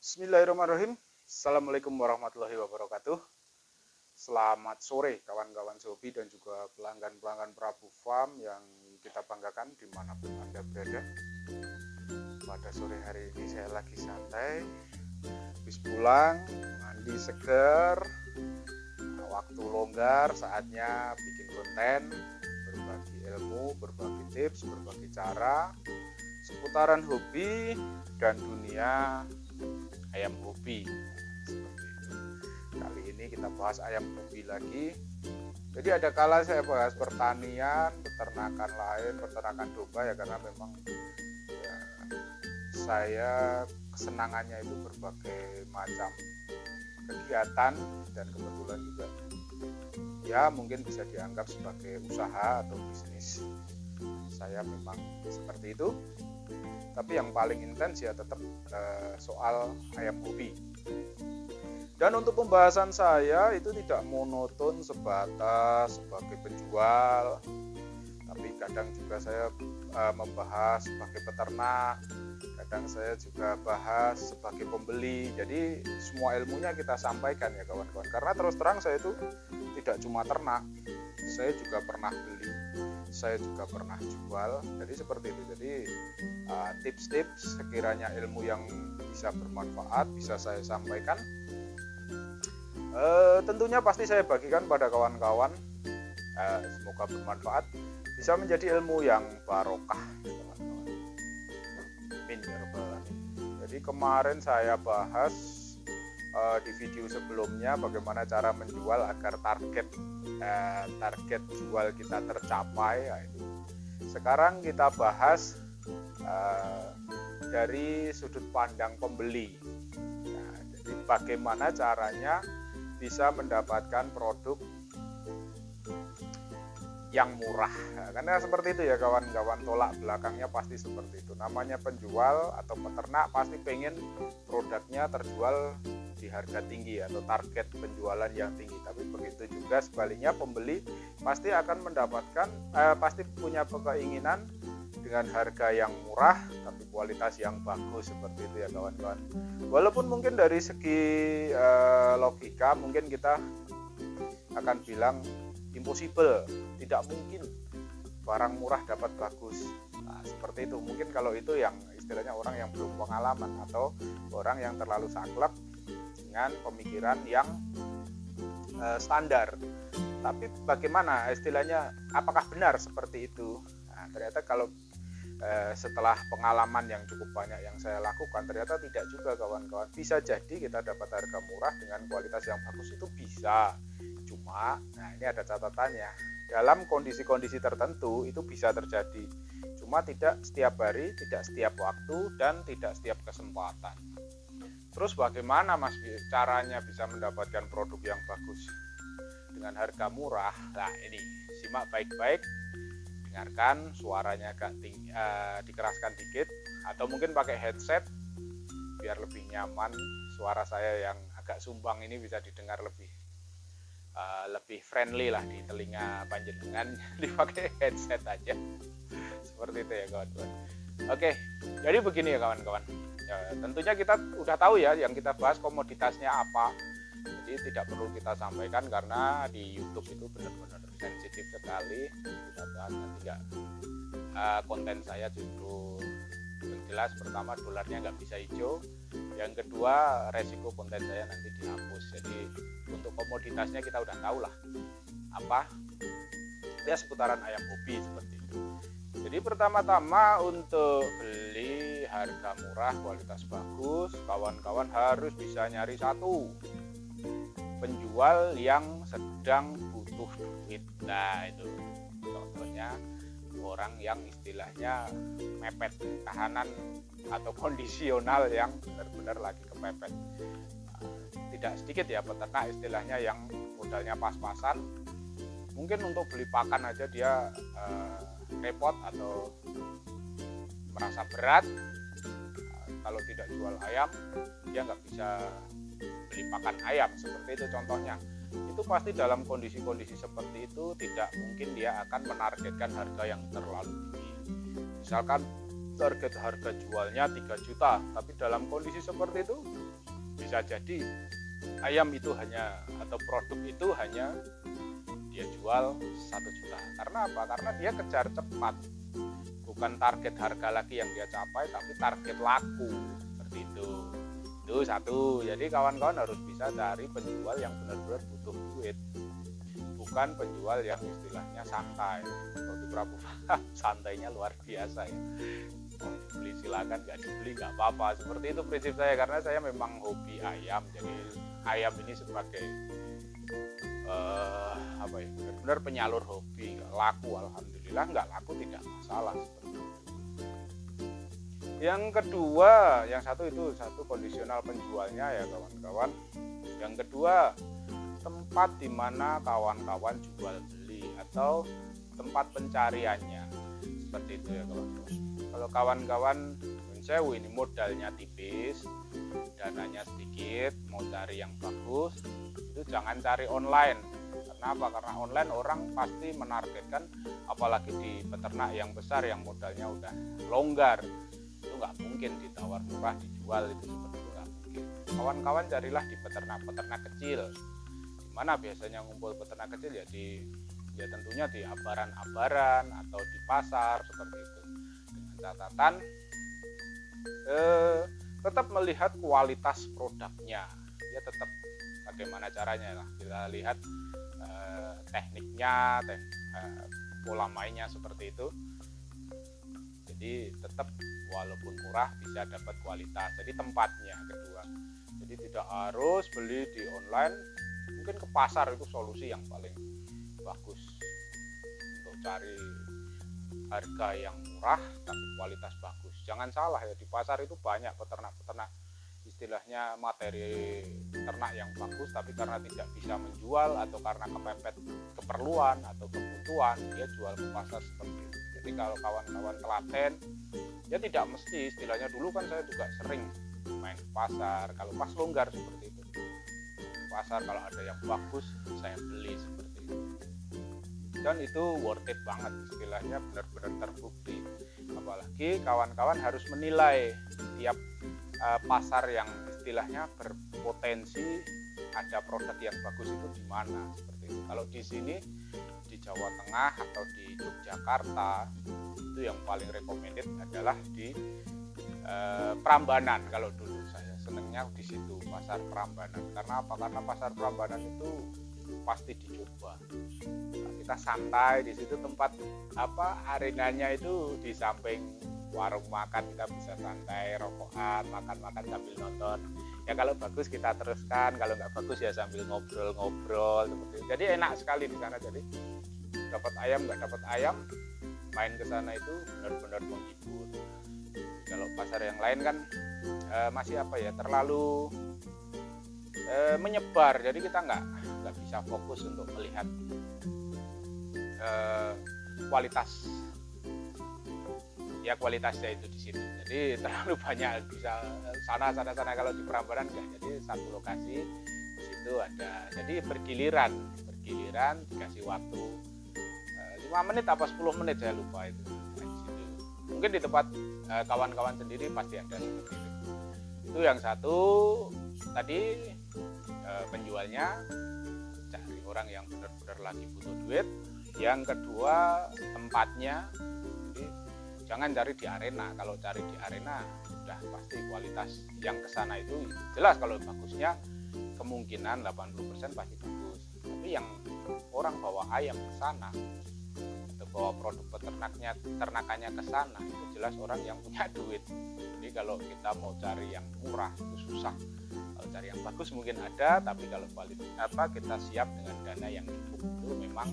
Bismillahirrahmanirrahim. Assalamualaikum warahmatullahi wabarakatuh. Selamat sore kawan-kawan Sobi dan juga pelanggan-pelanggan Prabu Farm yang kita banggakan dimanapun Anda berada. Pada sore hari ini saya lagi santai, habis pulang, mandi seger, waktu longgar, saatnya bikin konten, berbagi ilmu, berbagi tips, berbagi cara seputaran hobi dan dunia ayam hobi. Seperti itu. Kali ini kita bahas ayam hobi lagi. Jadi ada kala saya bahas pertanian, peternakan lain, peternakan domba ya, karena memang ya, saya kesenangannya itu berbagai macam kegiatan dan kebetulan juga ya mungkin bisa dianggap sebagai usaha atau bisnis. Saya memang seperti itu. Tapi yang paling intens ya tetap soal ayam hobi. Dan untuk pembahasan saya itu tidak monoton sebatas sebagai penjual, tapi kadang juga saya membahas sebagai peternak, kadang saya juga bahas sebagai pembeli. Jadi semua ilmunya kita sampaikan ya kawan-kawan. Karena terus terang saya itu tidak cuma ternak, saya juga pernah beli, saya juga pernah jual. Jadi seperti itu. Jadi tips-tips sekiranya ilmu yang bisa bermanfaat bisa saya sampaikan. Tentunya pasti saya bagikan pada kawan-kawan. Semoga bermanfaat, bisa menjadi ilmu yang barokah ya kawan-kawan. Amin ya rabbal alamin. Jadi kemarin saya bahas di video sebelumnya bagaimana cara menjual agar target jual kita tercapai. Sekarang kita bahas dari sudut pandang pembeli. Nah, jadi bagaimana caranya bisa mendapatkan produk yang murah. Nah, karena seperti itu ya kawan-kawan, tolak belakangnya pasti seperti itu. Namanya penjual atau peternak pasti pengen produknya terjual di harga tinggi atau target penjualan yang tinggi. Tapi begitu juga sebaliknya, pembeli pasti akan mendapatkan pasti punya keinginan dengan harga yang murah tapi kualitas yang bagus, seperti itu ya kawan-kawan. Walaupun mungkin dari segi logika mungkin kita akan bilang impossible, tidak mungkin barang murah dapat bagus. Nah, seperti itu. Mungkin kalau itu yang istilahnya orang yang belum pengalaman atau orang yang terlalu saklek dengan pemikiran yang standar. Tapi bagaimana istilahnya, apakah benar seperti itu? Nah, ternyata kalau setelah pengalaman yang cukup banyak yang saya lakukan, ternyata tidak juga kawan-kawan. Bisa jadi kita dapat harga murah dengan kualitas yang bagus, itu bisa. Cuma, nah ini ada catatannya, dalam kondisi-kondisi tertentu itu bisa terjadi. Cuma tidak setiap hari, tidak setiap waktu, dan tidak setiap kesempatan. Terus bagaimana Mas caranya bisa mendapatkan produk yang bagus dengan harga murah? Nah ini, simak baik-baik, dengarkan suaranya agak tinggi, dikeraskan dikit, atau mungkin pakai headset biar lebih nyaman. Suara saya yang agak sumbang ini bisa didengar lebih friendly lah di telinga panjenengan. Dipakai headset aja, seperti itu ya kawan-kawan. Oke, jadi begini ya kawan-kawan. Tentunya kita udah tahu ya yang kita bahas komoditasnya apa. Jadi tidak perlu kita sampaikan karena di YouTube itu benar-benar sensitif sekali. Kita bahas nanti nggak, konten saya justru yang jelas. Pertama, dolarnya nggak bisa hijau. Yang kedua, resiko konten saya nanti dihapus. Jadi untuk komoditasnya kita udah tahu lah apa ya, seputaran ayam hobi seperti itu. Jadi pertama-tama untuk beli harga murah kualitas bagus, kawan-kawan harus bisa nyari satu penjual yang sedang butuh duit. Nah itu contohnya orang yang istilahnya mepet, tahanan atau kondisional yang benar-benar lagi kepepet. Tidak sedikit ya peternak istilahnya yang modalnya pas-pasan, mungkin untuk beli pakan aja dia repot atau merasa berat. Kalau tidak jual ayam dia nggak bisa beli pakan ayam, seperti itu contohnya. Itu pasti dalam kondisi-kondisi seperti itu tidak mungkin dia akan menargetkan harga yang terlalu tinggi. Misalkan target harga jualnya 3 juta, tapi dalam kondisi seperti itu bisa jadi ayam itu hanya atau produk itu hanya dia jual 1 juta. Karena apa? Karena dia kejar cepat, bukan target harga lagi yang dia capai, tapi target laku seperti itu. Itu satu. Jadi kawan-kawan harus bisa cari penjual yang benar-benar butuh duit, bukan penjual yang istilahnya santai. Kalau di Prabowo santainya luar biasa ya. Mau dibeli silakan, nggak dibeli nggak apa-apa. Seperti itu prinsip saya, karena saya memang hobi ayam. Jadi ayam ini sebagai benar-benar penyalur hobi. Laku alhamdulillah, nggak laku tidak masalah seperti itu. Yang kedua, yang satu itu satu kondisional penjualnya ya kawan-kawan. Yang kedua, tempat di mana kawan-kawan jual beli atau tempat pencariannya. Seperti itu ya kawan-kawan. Kalau kawan-kawan sewu ini modalnya tipis, dananya sedikit, mau cari yang bagus, itu jangan cari online. Karena apa? Karena online orang pasti menargetkan, apalagi di peternak yang besar yang modalnya udah longgar, itu nggak mungkin ditawar murah dijual, itu seperti itu nggak mungkin. Kawan-kawan carilah di peternak-peternak kecil. Di mana biasanya ngumpul peternak kecil ya tentunya di abaran-abaran atau di pasar seperti itu. Dengan catatan tetap melihat kualitas produknya. Ya tetap bagaimana caranya lah. Kita lihat tekniknya, pola mainnya seperti itu. Jadi tetap walaupun murah bisa dapat kualitas. Jadi tempatnya kedua. Jadi tidak harus beli di online. Mungkin ke pasar itu solusi yang paling bagus untuk cari harga yang murah tapi kualitas bagus. Jangan salah ya, di pasar itu banyak peternak-peternak istilahnya materi ternak yang bagus, tapi karena tidak bisa menjual atau karena kepepet keperluan atau kebutuhan, dia jual ke pasar seperti itu. Jadi kalau kawan-kawan telaten ya tidak mesti, istilahnya dulu kan saya juga sering main ke pasar kalau pas longgar seperti itu. Pasar kalau ada yang bagus saya beli seperti itu. Dan itu worth it banget, istilahnya benar-benar terbukti. Apalagi kawan-kawan harus menilai tiap pasar yang istilahnya berpotensi ada produk yang bagus itu di mana seperti itu. Kalau di sini di Jawa Tengah atau di Yogyakarta itu yang paling recommended adalah di Prambanan. Kalau dulu saya senangnya di situ, pasar Prambanan. Karena apa? Karena pasar Prambanan itu pasti dicoba. Nah, kita santai di situ, tempat arenanya itu di samping warung makan, kita bisa santai, rokokan, makan-makan sambil nonton. Ya kalau bagus kita teruskan, kalau nggak bagus ya sambil ngobrol-ngobrol seperti itu. Jadi enak sekali di sana. Jadi dapat ayam nggak dapat ayam, main ke sana itu benar-benar menghibur. Kalau pasar yang lain kan masih terlalu menyebar, jadi kita nggak bisa fokus untuk melihat kualitasnya itu di situ. Jadi terlalu banyak bisa sana. Kalau di Prambanan enggak, jadi satu lokasi di situ ada. Jadi bergiliran dikasih waktu 5 menit apa 10 menit saya lupa itu. Nah, di situ. Mungkin di tempat kawan-kawan sendiri pasti ada seperti itu. Itu yang satu tadi, penjualnya cari orang yang benar-benar lagi butuh duit. Yang kedua tempatnya, jadi jangan cari di arena. Kalau cari di arena sudah pasti kualitas yang kesana itu jelas, kalau bagusnya kemungkinan 80% pasti bagus. Tapi yang orang bawa ayam ke sana atau bawa produk ternakannya ke sana, itu jelas orang yang punya duit. Jadi kalau kita mau cari yang murah itu susah. Kalau cari yang bagus mungkin ada, tapi kalau kita siap dengan dana yang cukup, itu memang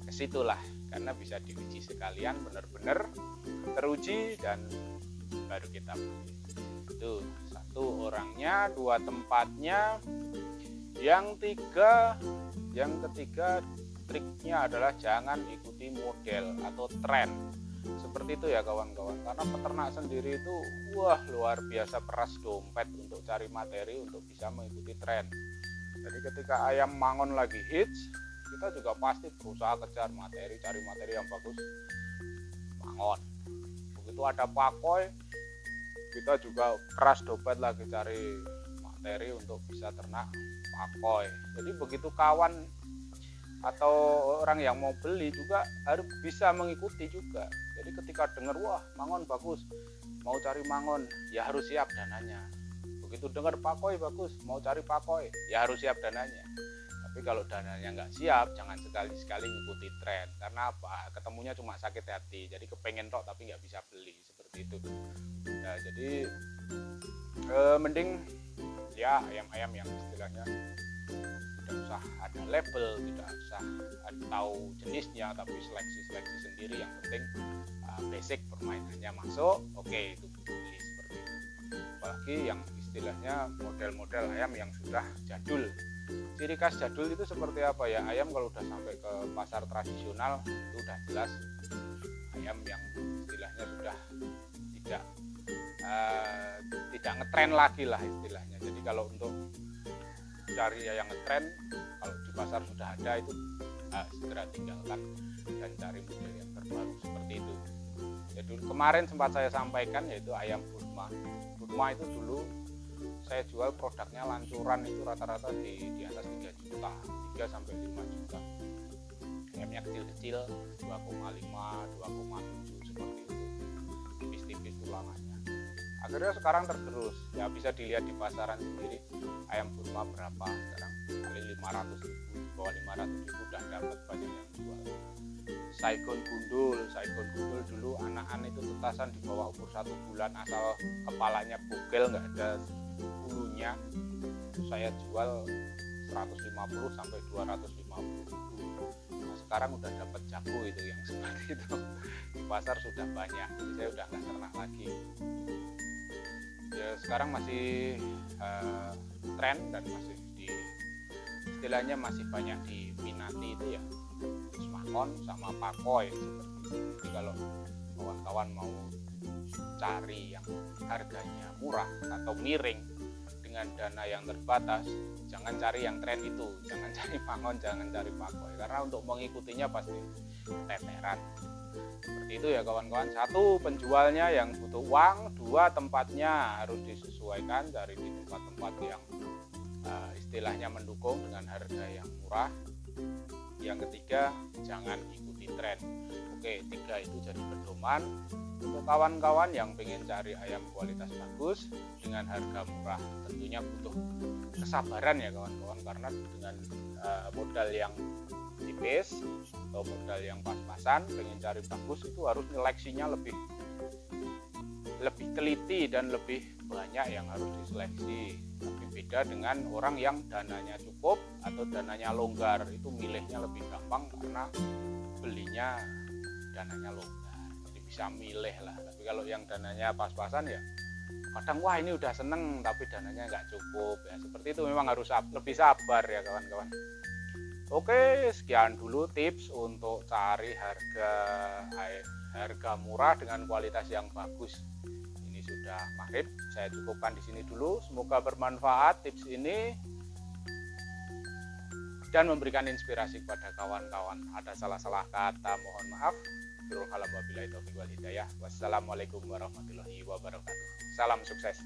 kesitulah, karena bisa diuji sekalian, benar-benar teruji dan baru kita beli. Itu satu orangnya, dua tempatnya. Yang ketiga triknya adalah jangan ikuti model atau tren seperti itu ya kawan-kawan, karena peternak sendiri itu luar biasa peras dompet untuk cari materi untuk bisa mengikuti tren. Jadi ketika ayam mangon lagi hits, kita juga pasti berusaha kejar materi, cari materi yang bagus mangon. begitu ada pakoi, kita juga keras dompet lagi cari materi untuk bisa ternak pakoi. Jadi begitu kawan atau orang yang mau beli juga harus bisa mengikuti juga. Jadi ketika dengar wah mangon bagus, mau cari mangon, ya harus siap dananya. Begitu dengar pakoi bagus, mau cari pakoi, ya harus siap dananya. Tapi kalau dananya nggak siap, jangan sekali-sekali ngikuti tren. Karena apa? Ketemunya cuma sakit hati. Jadi kepengen tok tapi nggak bisa beli, seperti itu. Nah, jadi mending ya ayam-ayam yang istilahnya tidak usah ada label, tidak usah tahu jenisnya, tapi seleksi sendiri. Yang penting basic permainannya masuk, oke, itu beli seperti itu. Apalagi yang istilahnya model-model ayam yang sudah jadul. Ciri khas jadul itu seperti apa ya? Ayam kalau udah sampai ke pasar tradisional itu udah jelas ayam yang istilahnya sudah tidak ngetren lagi lah istilahnya. Jadi kalau untuk cari yang ngetren, kalau di pasar sudah ada itu segera tinggalkan dan cari model yang terbaru seperti itu. Jadi kemarin sempat saya sampaikan yaitu ayam Burma. Burma itu dulu saya jual produknya lancuran itu rata-rata di atas 3 juta, 3 sampai 5 juta. Ayamnya kecil-kecil 2,5, 2,7 seperti itu. Tipis-tipis tulangannya. Akhirnya sekarang tergerus, ya bisa dilihat di pasaran sendiri ayam Burma berapa sekarang, paling 500 ribu, di bawah 500 ribu udah dapat banyak yang jual. Saigon gundul dulu anak-anak itu tetasan di bawah umur 1 bulan asal kepalanya bugel nggak ada bulunya, itu saya jual 150 sampai 250 ribu. Nah, sekarang udah dapat jago itu yang seperti itu di pasar sudah banyak, jadi saya udah nggak ternak lagi. Ya sekarang masih tren dan masih istilahnya masih banyak diminati itu ya Mangon sama pakoi seperti itu. Jadi kalau kawan-kawan mau cari yang harganya murah atau miring dengan dana yang terbatas, jangan cari yang tren itu, jangan cari mangon, jangan cari pakoi, karena untuk mengikutinya pasti keteteran. Seperti itu ya kawan-kawan. 1, penjualnya yang butuh uang. 2, tempatnya harus disesuaikan, cari di tempat-tempat yang istilahnya mendukung dengan harga yang murah. Yang ketiga, jangan ikuti tren. Oke, 3 itu jadi pedoman untuk kawan-kawan yang pengen cari ayam kualitas bagus dengan harga murah. Tentunya butuh kesabaran ya kawan-kawan, karena dengan modal yang tipis atau modal yang pas-pasan pengen cari bagus itu harus seleksinya lebih teliti dan lebih banyak yang harus diseleksi. Tapi beda dengan orang yang dananya cukup atau dananya longgar, itu milihnya lebih gampang karena belinya dananya longgar, jadi bisa milih lah. Tapi kalau yang dananya pas-pasan ya kadang wah ini udah seneng tapi dananya nggak cukup ya, seperti itu. Memang harus lebih sabar ya kawan-kawan. Oke, sekian dulu tips untuk cari harga murah dengan kualitas yang bagus. Ini sudah maghrib, saya cukupkan di sini dulu. Semoga bermanfaat tips ini dan memberikan inspirasi kepada kawan-kawan. Ada salah-salah kata, mohon maaf. Wabillahi taufiq wal hidayah. Wassalamualaikum warahmatullahi wabarakatuh. Salam sukses.